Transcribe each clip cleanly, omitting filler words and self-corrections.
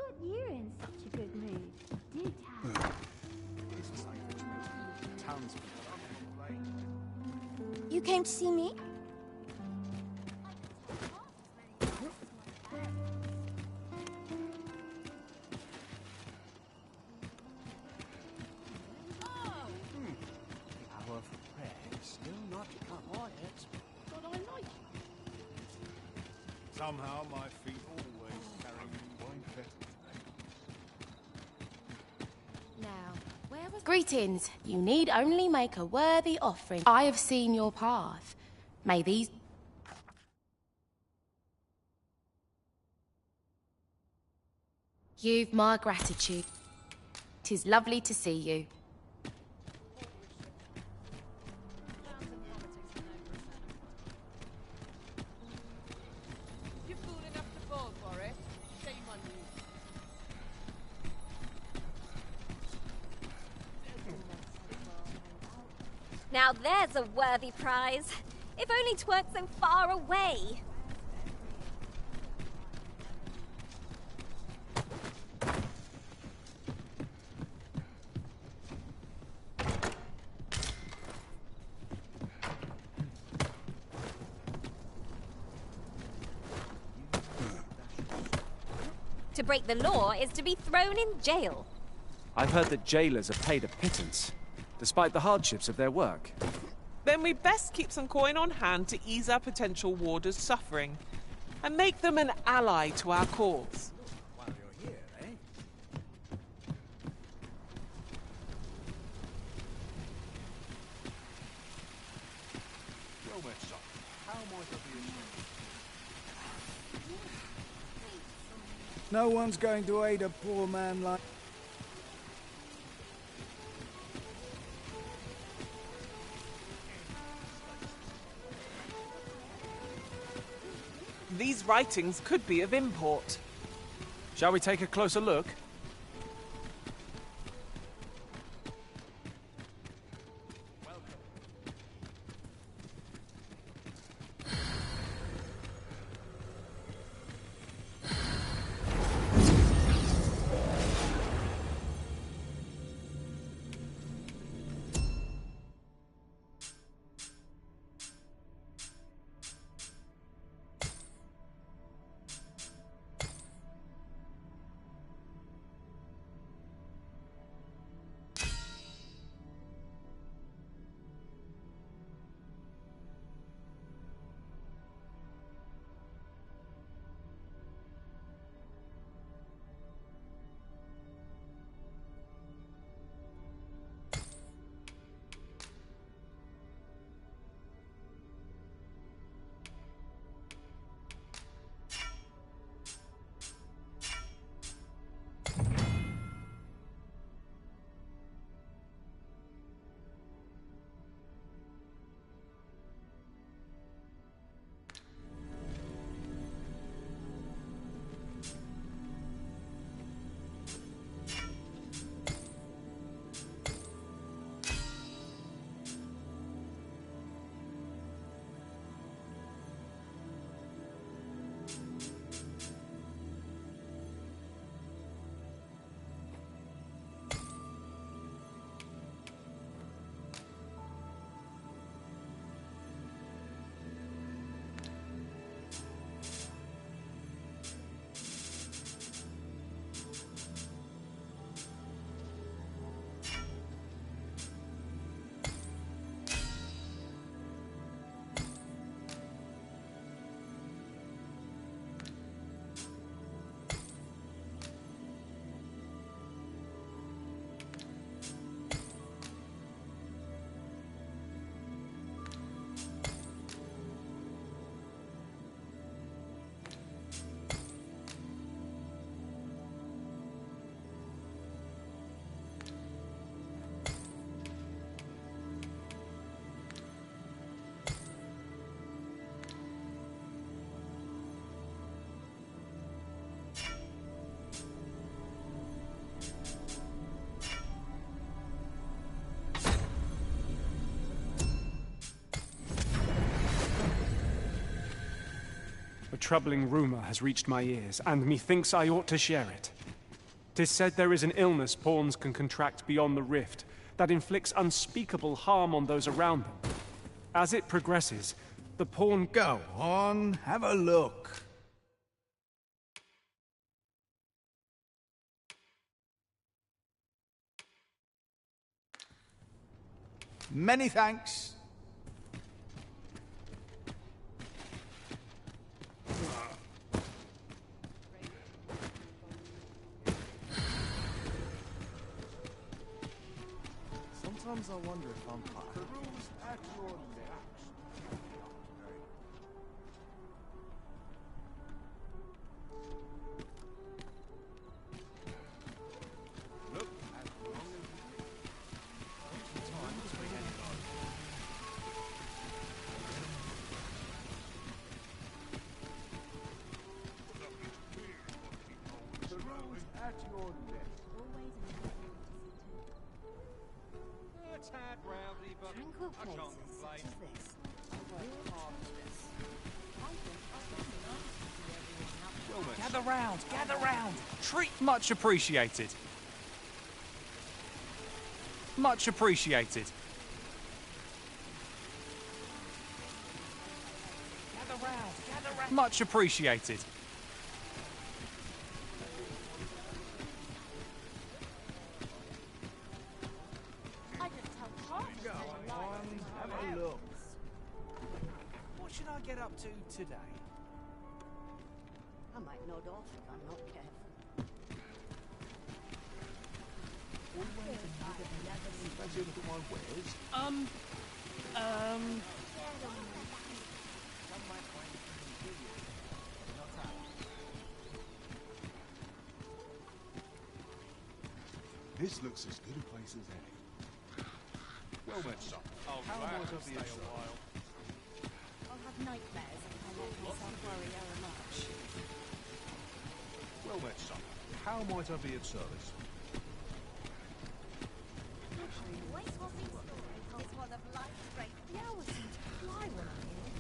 got you in such a good mood? Do tell. You came to see me? Somehow my feet always carry me one better. Now, where was... Greetings. You need only make a worthy offering. I have seen your path. May these... You've my gratitude. 'Tis lovely to see you. Now there's a worthy prize. If only 'tweren't so far away. To break the law is to be thrown in jail. I've heard that jailers are paid a pittance, despite the hardships of their work. Then we best keep some coin on hand to ease our potential warders' suffering, and make them an ally to our cause. While you're here, eh? Well, my son, how might I be of No one's going to aid a poor man like... These writings could be of import. Shall we take a closer look? A troubling rumor has reached my ears, and methinks I ought to share it. 'Tis said there is an illness pawns can contract beyond the rift that inflicts unspeakable harm on those around them. As it progresses, the pawn... Go on, have a look. Many thanks. Sometimes I wonder if I'm part. The rules at your neck. Look, as long as time to get it on. The rules at your neck. A tad rowdy, but Tranquil I can't places complain. such as this. Gather round, gather round. Treat... Much appreciated. Much appreciated. Gather round, gather round. Much appreciated. I can tell half of Go them are on, lying. have a look. What should I get up to today? I might nod off if I'm not careful. Fancy a look at my wares? This looks as good a place as any. Well then, son. How might I be of service? I'll have nightmares if I let myself worry over much. Well then, son. How might I be of service? Wait till this story tells one of life's great... The hours seem to fly when I'm here.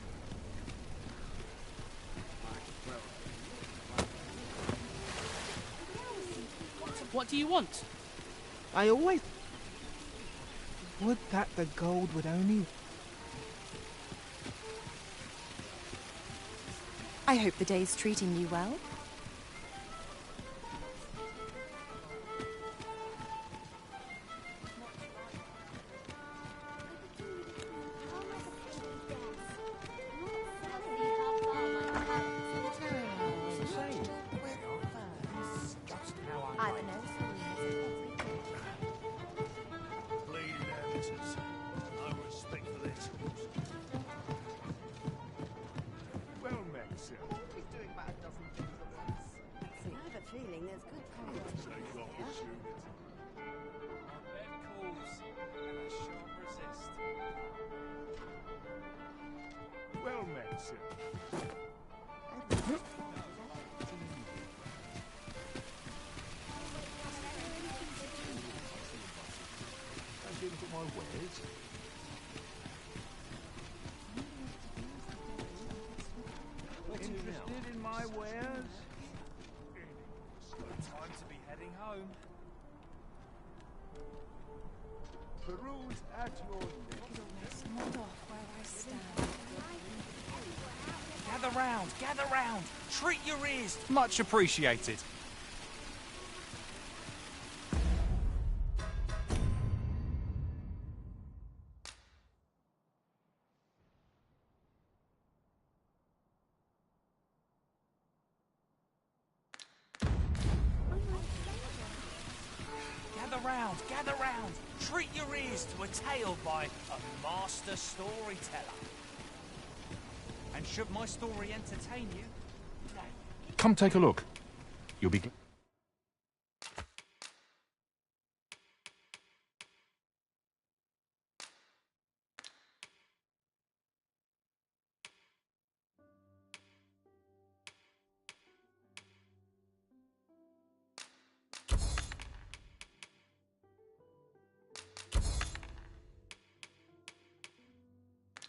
What do you want? I always... Would that the gold would only... I hope the day's treating you well. Interested in my wares? Time to be heading home. The rules at your neck. Gather round. Treat your ears. Much appreciated. Gather round. Treat your ears to a tale by a master storyteller. And should my story entertain you, Come take a look. You'll be...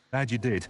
Glad you did.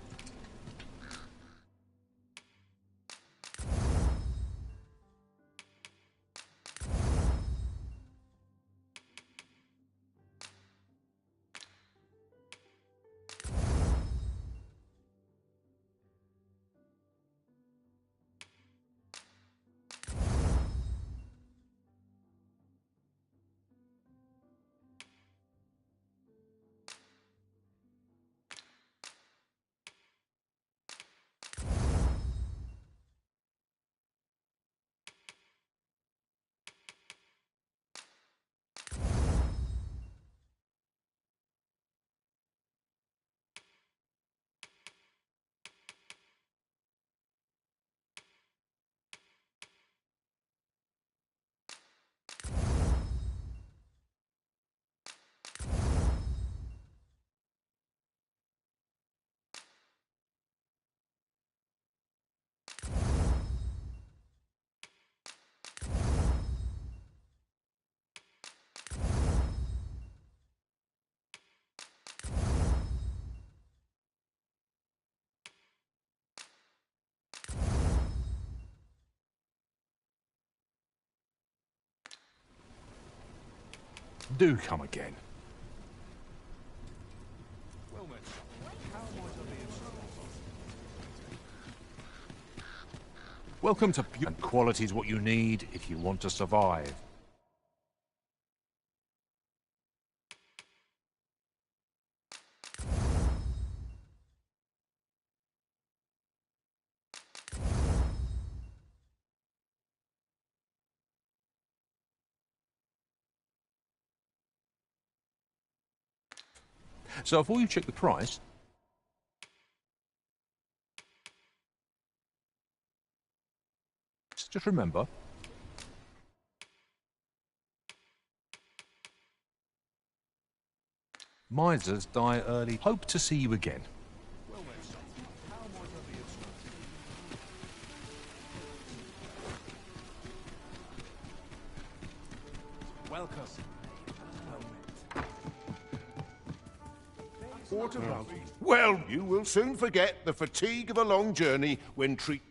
Do come again. Well met, son. How might I be of service? Welcome to Pure. And quality is what you need if you want to survive. So before you check the price, just remember, misers die early. Hope to see you again. Well met, son. How might I be of service? Welcome. Water bounty. Well, you will soon forget the fatigue of a long journey when treat.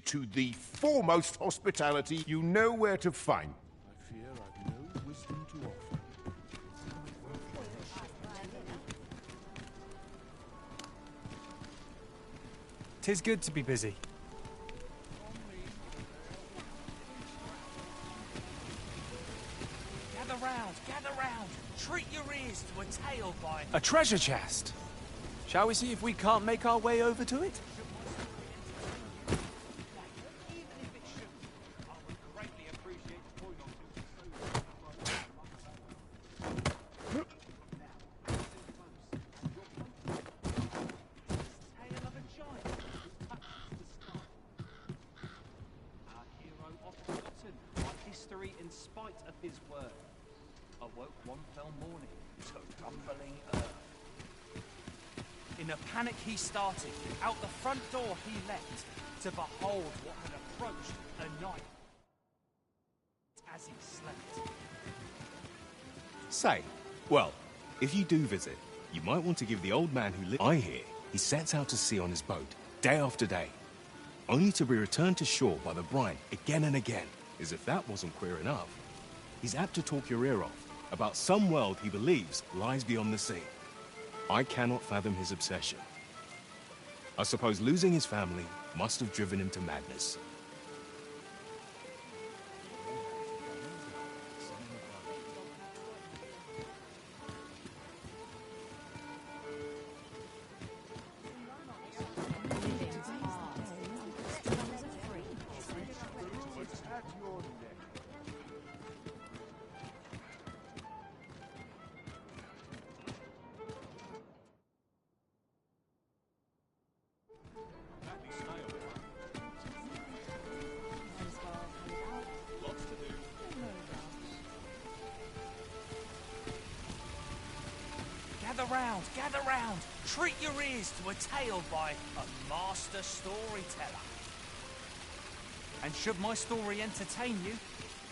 To the foremost hospitality you know where to find. I fear I've no wisdom to offer. 'Tis good to be busy. Gather round. Treat your ears to a tale by... A treasure chest! Shall we see if we can't make our way over to it? In spite of his word, awoke one fell morning to rumbling earth. In a panic he started, out the front door he leapt, to behold what had approached a night as he slept. Say, well, if you do visit, you might want to give the old man who lives... I hear he sets out to sea on his boat, day after day, only to be returned to shore by the brine again and again. As if that wasn't queer enough, he's apt to talk your ear off about some world he believes lies beyond the sea. I cannot fathom his obsession. I suppose losing his family must have driven him to madness. Gather round, treat your ears to a tale by a master storyteller. And should my story entertain you,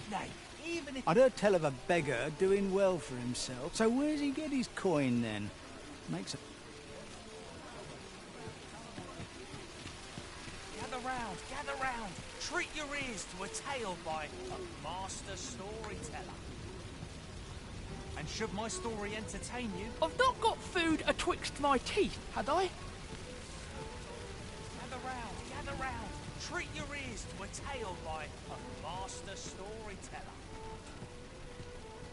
nay, even if... I'd heard tell of a beggar doing well for himself. So where's he get his coin then? Makes a... Gather round, treat your ears to a tale by a master storyteller. And should my story entertain you... I've not got food atwixt my teeth, had I? Gather round, treat your ears to a tale by a master storyteller.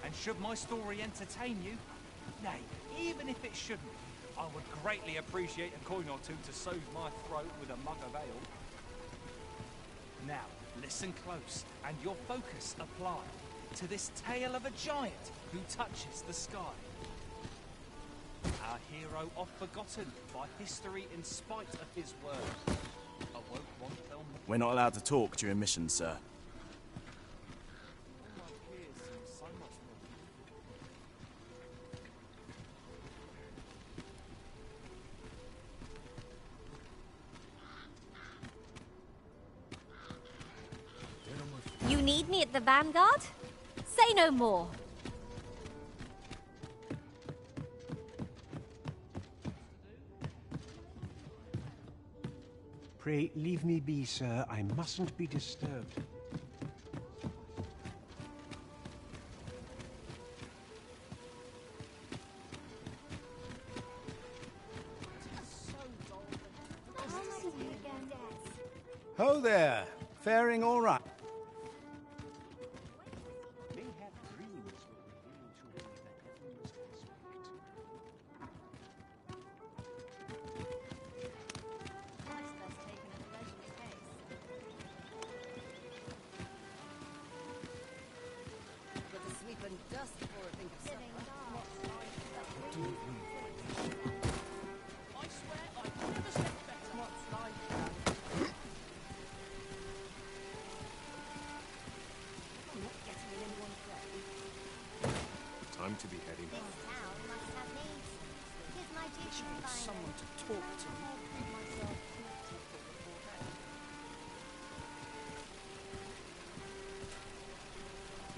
And should my story entertain you, nay, even if it shouldn't, I would greatly appreciate a coin or two to soothe my throat with a mug of ale. Now, listen close, and your focus apply to this tale of a giant who touches the sky. Our hero, oft forgotten by history in spite of his word, awoke one fell morning. We're not allowed to talk during missions, sir. need me at the Vanguard? Say no more. Pray, leave me be, sir. I mustn't be disturbed. Ho there! Faring all right? Time to be heading. Someone to talk to.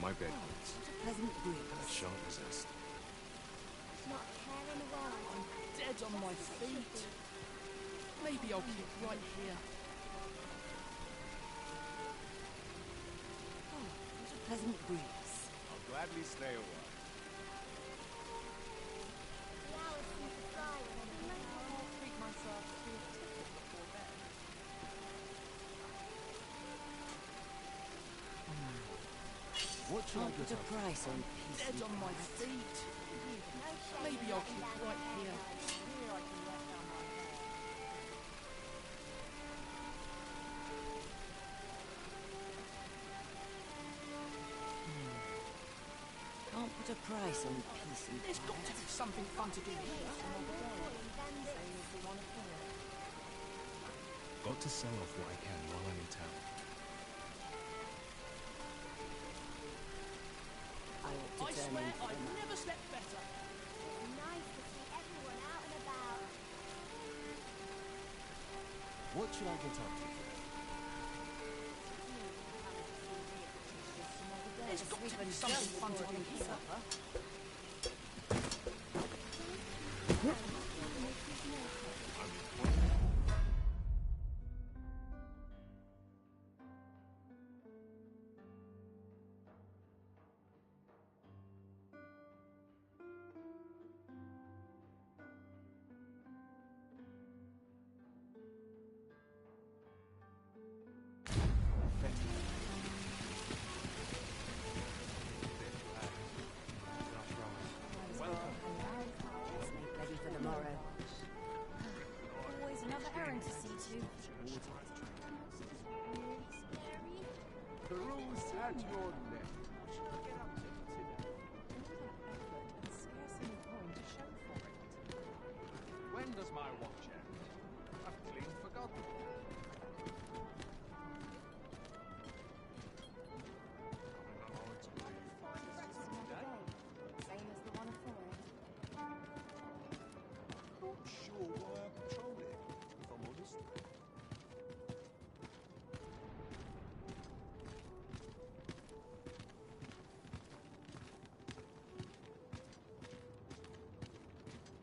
My bed please. Pleasant breeze. A sharp zest. I'm dead on my feet. Maybe I'll keep right here. Oh, what a pleasant breeze. I'll gladly stay a while. What should I put a price on peace? Dead on my feet. Maybe I'll keep right here. Can't put a price on peace and There's got to be something fun to do here. Got to sell off what I can while I'm in town. I swear I've never slept better. What should I get up to? There's got to be something fun to do here. Always another errand to see to. The rules at your neck. When does my watch end? I've clean forgotten. Same as the one afore it. Not sure why I patrol it, if I'm honest.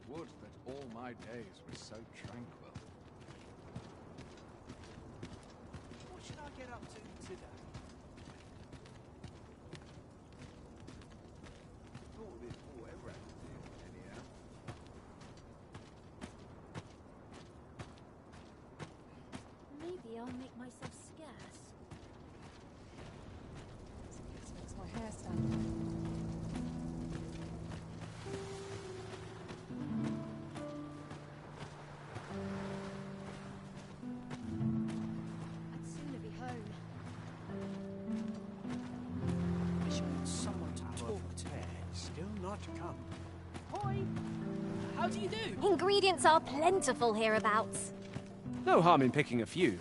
Would that all my days were so tranquil. What should I get up to today? Thought this all ever had to do, anyhow. Maybe I'll make myself scarce. This makes my hair stand on. I'd sooner be home. Wish I had someone to talk to. Still not come. Hoi! How do you do? Ingredients are plentiful hereabouts. No harm in picking a few.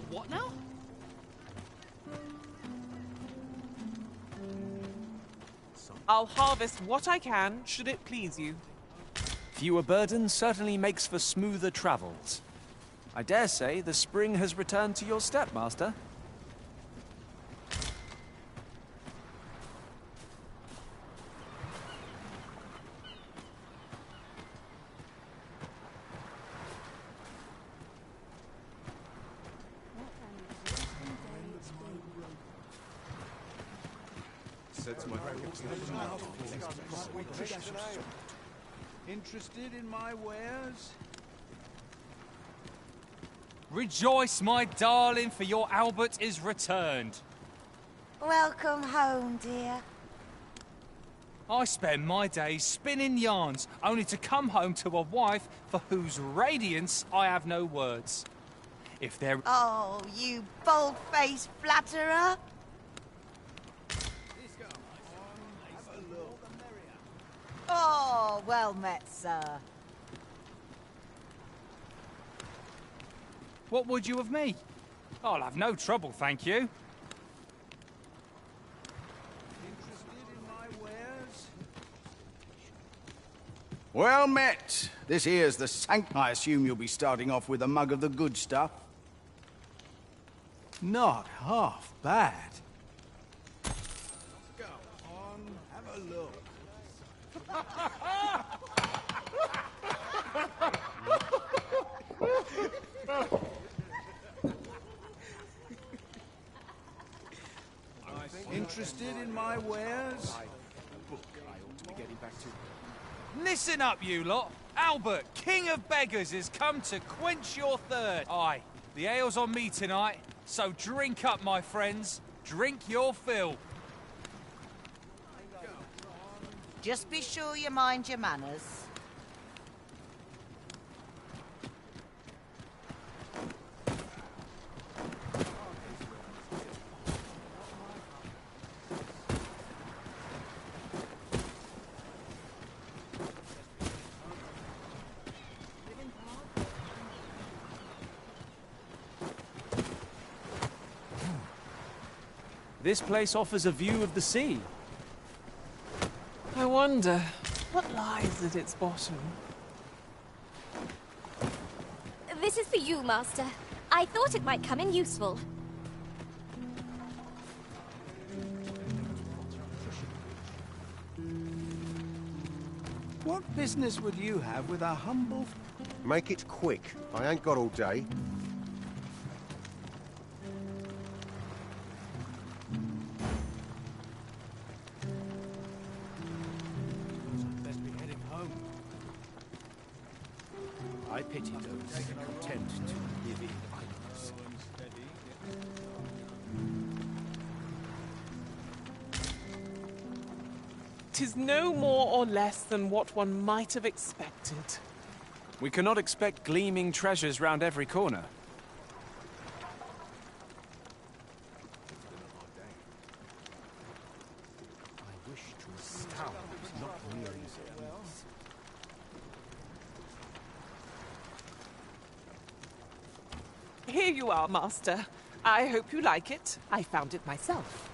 What now? I'll harvest what I can, should it please you. Fewer burdens certainly makes for smoother travels. I dare say the spring has returned to your step, Master. Interested in my wares? Rejoice, my darling, for your Albert is returned. Welcome home, dear. I spend my days spinning yarns, only to come home to a wife for whose radiance I have no words. If there... Oh, you bold-faced flatterer. Oh, well met, sir. What would you of me? I'll have no trouble, thank you. Well met. This here's the sank. I assume you'll be starting off with a mug of the good stuff. Not half bad. Go on, have a look. Interested in my wares? Listen up, you lot. Albert, King of Beggars, has come to quench your thirst. Aye, the ale's on me tonight, so drink up, my friends. Drink your fill. Just be sure you mind your manners. This place offers a view of the sea. I wonder what lies at its bottom. This is for you, Master. I thought it might come in useful. What business would you have with a humble... Make it quick. I ain't got all day. Best be heading home. I pity those content to live in idleness. Tis no more or less than what one might have expected. We cannot expect gleaming treasures round every corner. I wish to astound, not merely please. Here you are, Master. I hope you like it. I found it myself.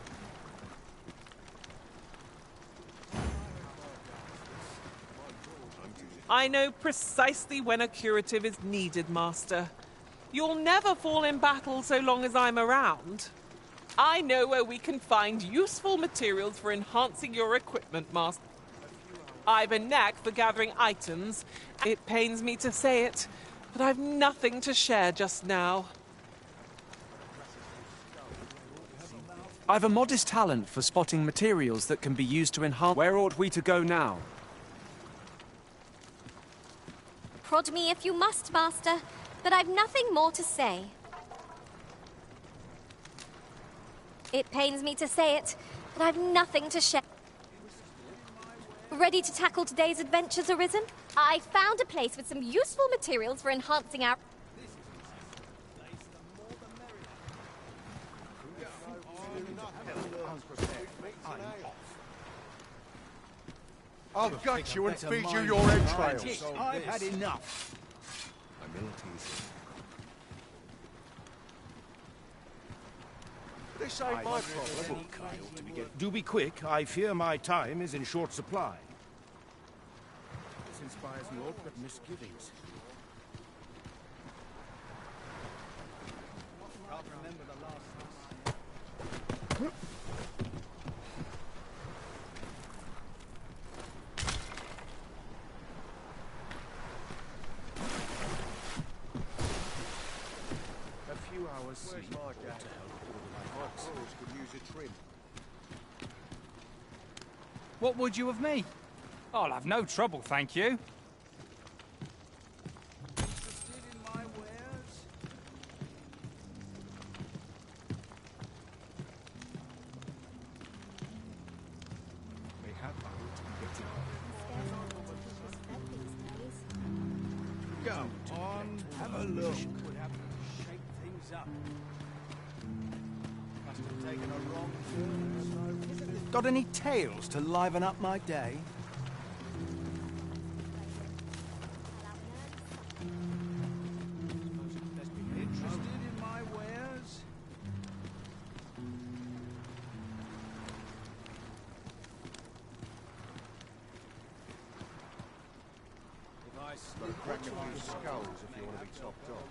I know precisely when a curative is needed, Master. You'll never fall in battle so long as I'm around. I know where we can find useful materials for enhancing your equipment, Master. I've a knack for gathering items. It pains me to say it, but I've nothing to share just now. I've a modest talent for spotting materials that can be used to enhance... Where ought we to go now? Prod me if you must, Master, but I've nothing more to say. It pains me to say it, but I've nothing to share. Ready to tackle today's adventures arisen? I found a place with some useful materials for enhancing our... I'll gut you and feed you your entrails. I've had enough. This ain't my problem. Do be quick. I fear my time is in short supply. inspires naught but misgivings. Can't remember the last time. A few hours sleep ought to help order my thoughts. Could use a trim. What would you of me? I'll have no trouble, thank you. Interested in my wares? They have out and getting Go on, have a look. Would have to shake things up. Must have taken a wrong turn. Got any tales to liven up my day? Interested in my wares? If I Gotta crack a few skulls if you want to be topped off.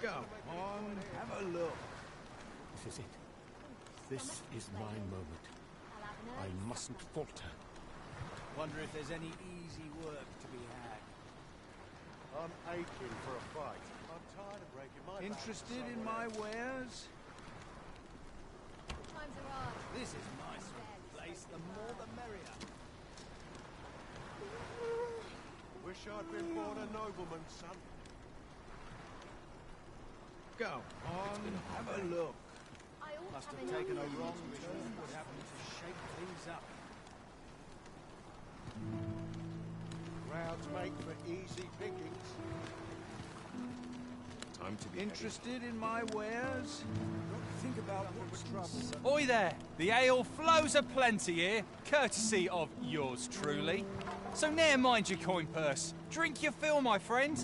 Go on, have a look. This is it. This is my moment. I mustn't falter. Wonder if there's any easy work to be had. I'm aching for a fight. I'm tired of breaking my back. Interested in my wares? Times are hard. This is my sort of place. The more the merrier. Wish I'd been born a nobleman's son. Go on, have a look. Must have taken a wrong turn. Would happen to shake things up. Crowds make for easy pickings. time to be interested in my wares. Think about what's trouble. Oi there! The ale flows aplenty here, courtesy of yours truly. So ne'er mind your coin purse. Drink your fill, my friend.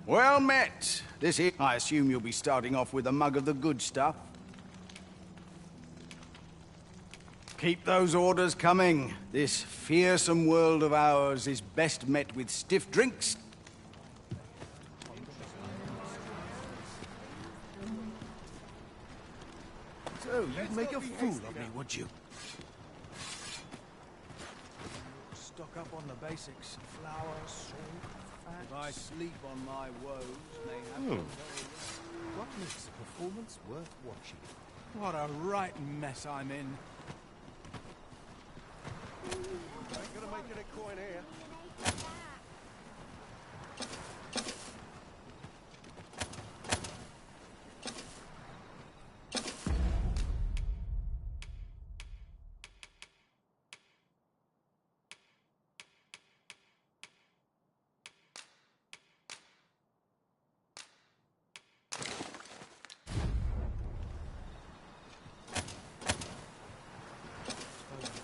Well met. This is... I assume you'll be starting off with a mug of the good stuff. Keep those orders coming. This fearsome world of ours is best met with stiff drinks. So, you'd make a fool of me, would you? Stock up on the basics. Flour, salt, fat. If I sleep on my woes, may have... What makes a performance worth watching? What a right mess I'm in. Ain't gonna make any coin here.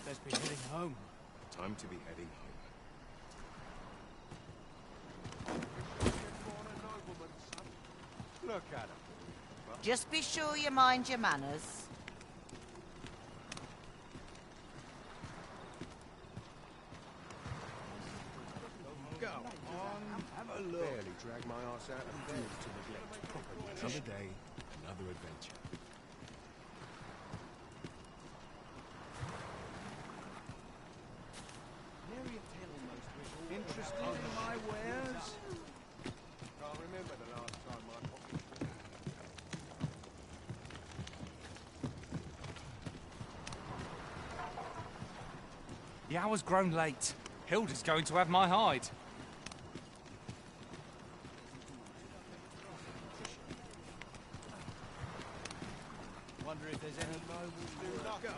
Let's be heading home. Time to be heading home. Look at him. Just be sure you mind your manners. Go on, have a look. Barely drag my ass out of bed to neglect proper nutrition. Another day, another adventure. Interested in my wares? Can't remember the last time my pocket... The hour's grown late. Hilda's going to have my hide. Wonder if there's any noble work. Go on,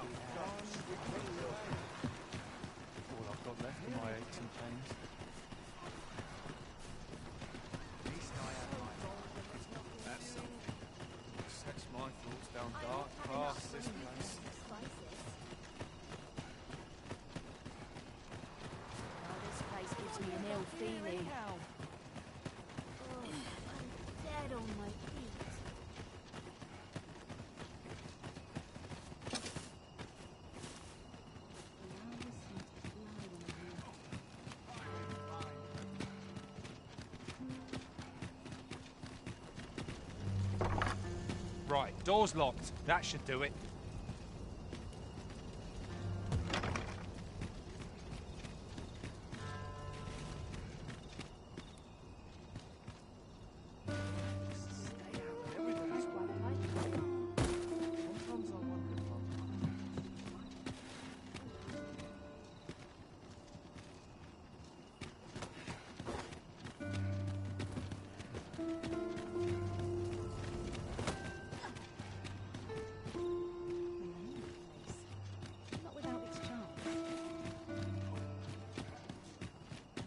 All I've got left are my 18 chains. That's something. Sets my thoughts down dark past this place. This place gives me an ill feeling. I'm dead on my feet. Right, door's locked. That should do it. Not without its charm.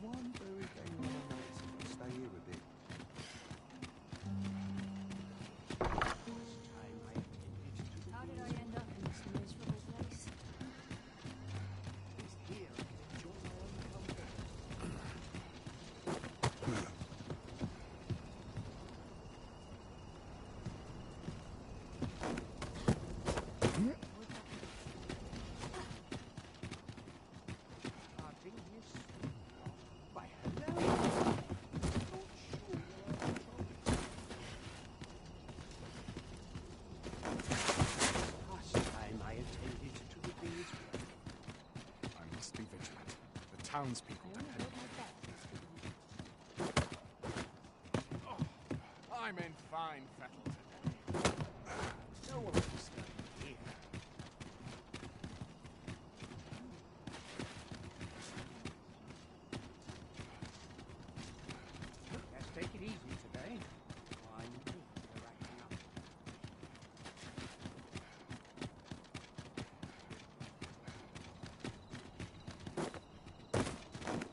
One very thing I noticed if I stay here a bit. How did I end up in this miserable place? It's here I can enjoy my own company. I've been here soon. Why, hello. Last time I attended to the day's work. I must be vigilant. The townspeople depend on me. Oh, I'm in fine fettle today. No one will stay here. Let's take it easy today. I know you're acting up.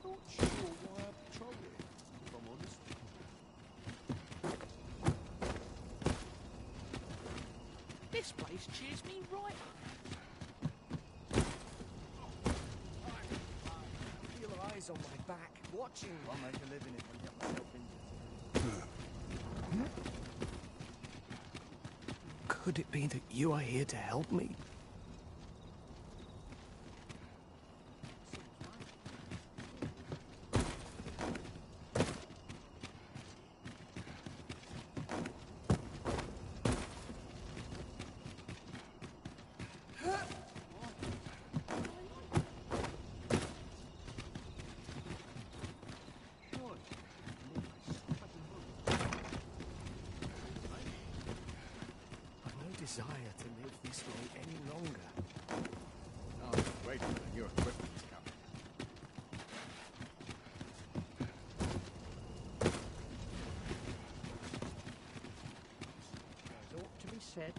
Not sure why I patrol it, if I'm honest. This place cheers me right up. I feel eyes on my back, watching. I'll make a living if I get myself into it. Could it be that you are here to help me? Desire to live this way any longer. Oh, wait a minute, your equipment's coming. There's ought to be said.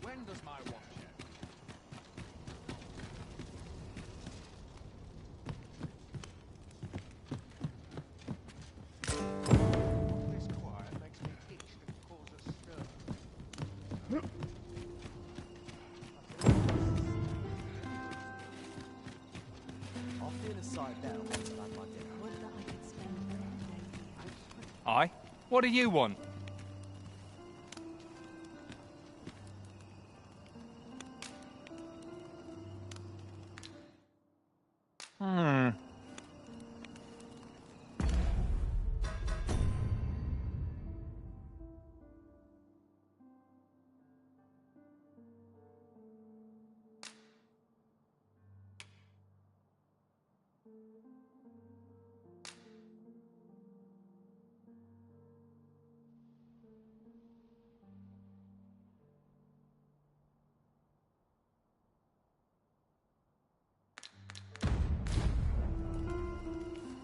When does my watch end? This quiet makes me itch to cause a stir. I'll feel aside now once I've had my dinner. Would that I could spend the day here. Aye? What do you want?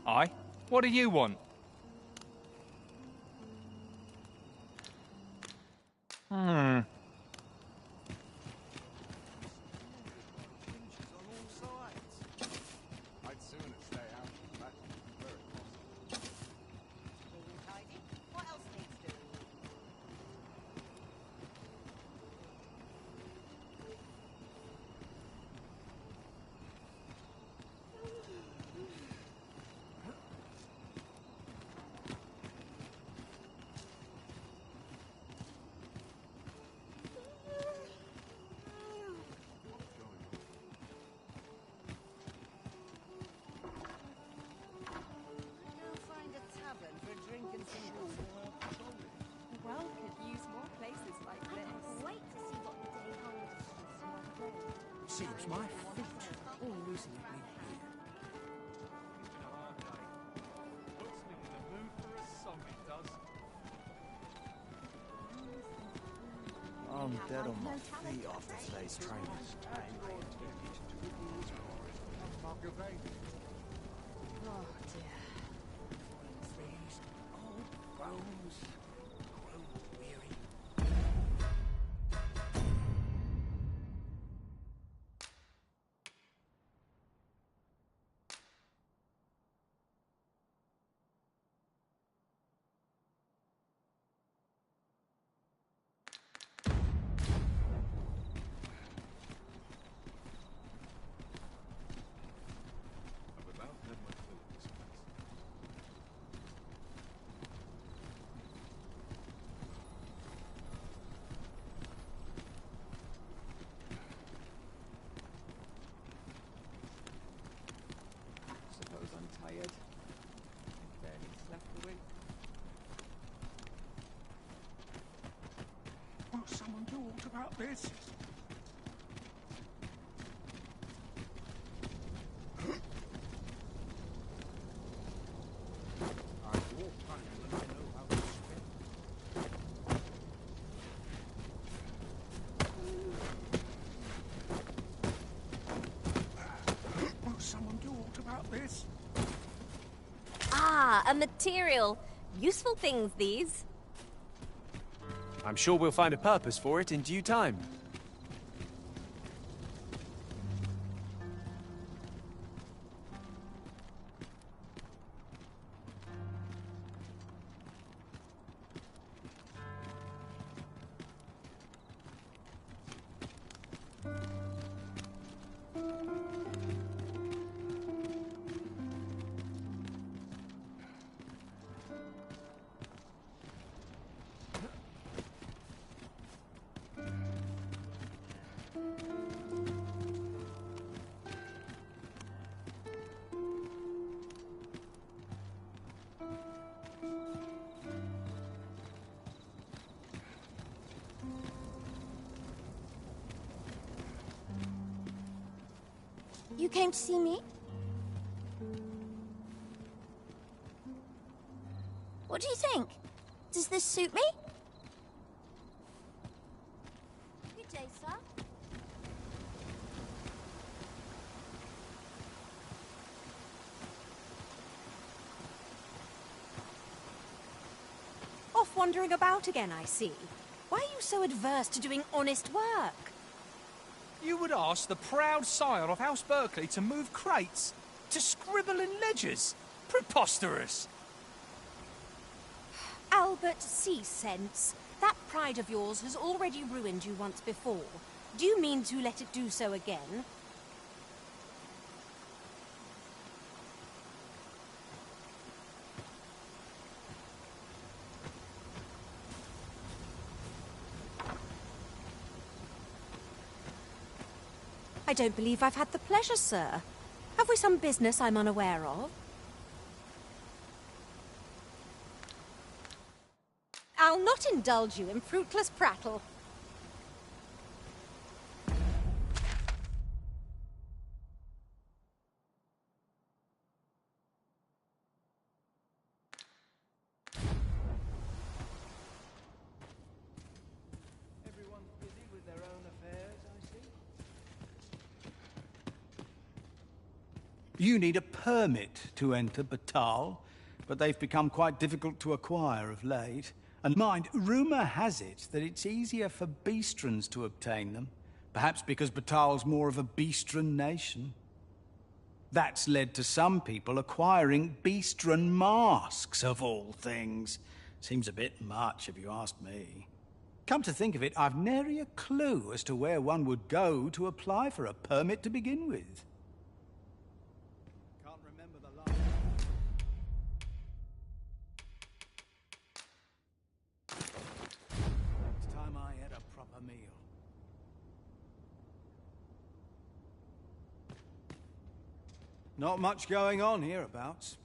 Aye? What do you want? I'd sooner stay out of battle where it possible. Clean and tidy. What else needs doing? Seems my feet always lead me here. Puts me in the mood for a song, it does. I'm dead on my feet after today's training. Oh dear. These old bones grow weary. I've about had my fill of this place. Suppose I'm tired. I've barely slept a week. Will someone do aught about this? I've walked higher than I know how to swim. Will someone do aught about this? Ah, a material. Useful things, these. I'm sure we'll find a purpose for it in due time. You came to see me? What do you think? Does this suit me? Good day, sir. Off wandering about again, I see. Why are you so adverse to doing honest work? You would ask the proud sire of House Berkeley to move crates? To scribble in ledgers? Preposterous! Albert, see sense. That pride of yours has already ruined you once before. Do you mean to let it do so again? I don't believe I've had the pleasure, sir. Have we some business I'm unaware of? I'll not indulge you in fruitless prattle. Everyone's busy with their own affairs, I see. You need a permit to enter Portatil, but they've become quite difficult to acquire of late. And mind, rumour has it that it's easier for Beestrons to obtain them, perhaps because Portatil's more of a Beestron nation. That's led to some people acquiring Beestron masks, of all things. Seems a bit much, if you ask me. Come to think of it, I've nary a clue as to where one would go to apply for a permit to begin with. Can't remember the last. It's time I had a proper meal. Not much going on hereabouts.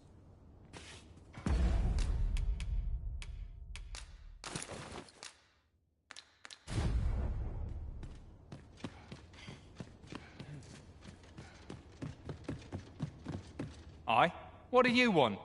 Aye? What do you want?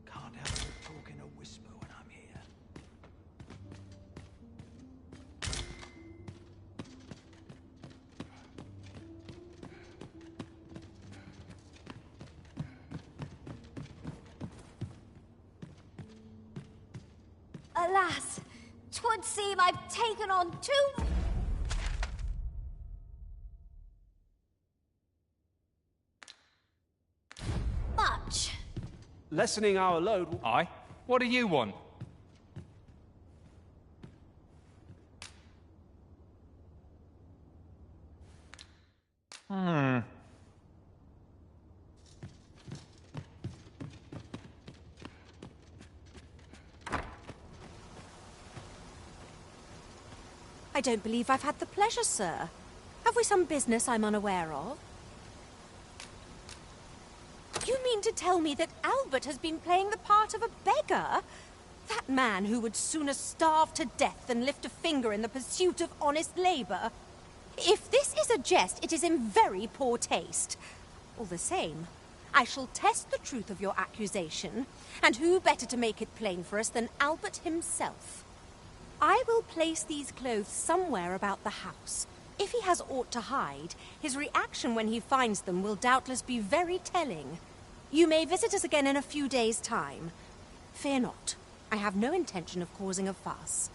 Can't help but talk in a whisper when I'm here. Alas, 'twould seem I've taken on too much. Lessening our load. Aye? What do you want? I don't believe I've had the pleasure, sir. Have we some business I'm unaware of? You mean to tell me that Albert has been playing the part of a beggar? That man who would sooner starve to death than lift a finger in the pursuit of honest labour? If this is a jest, it is in very poor taste. All the same, I shall test the truth of your accusation, and who better to make it plain for us than Albert himself? I will place these clothes somewhere about the house. If he has aught to hide, his reaction when he finds them will doubtless be very telling. You may visit us again in a few days' time. Fear not. I have no intention of causing a fuss.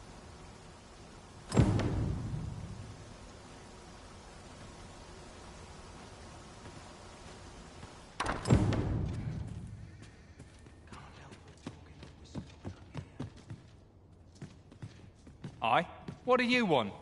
Aye? What do you want?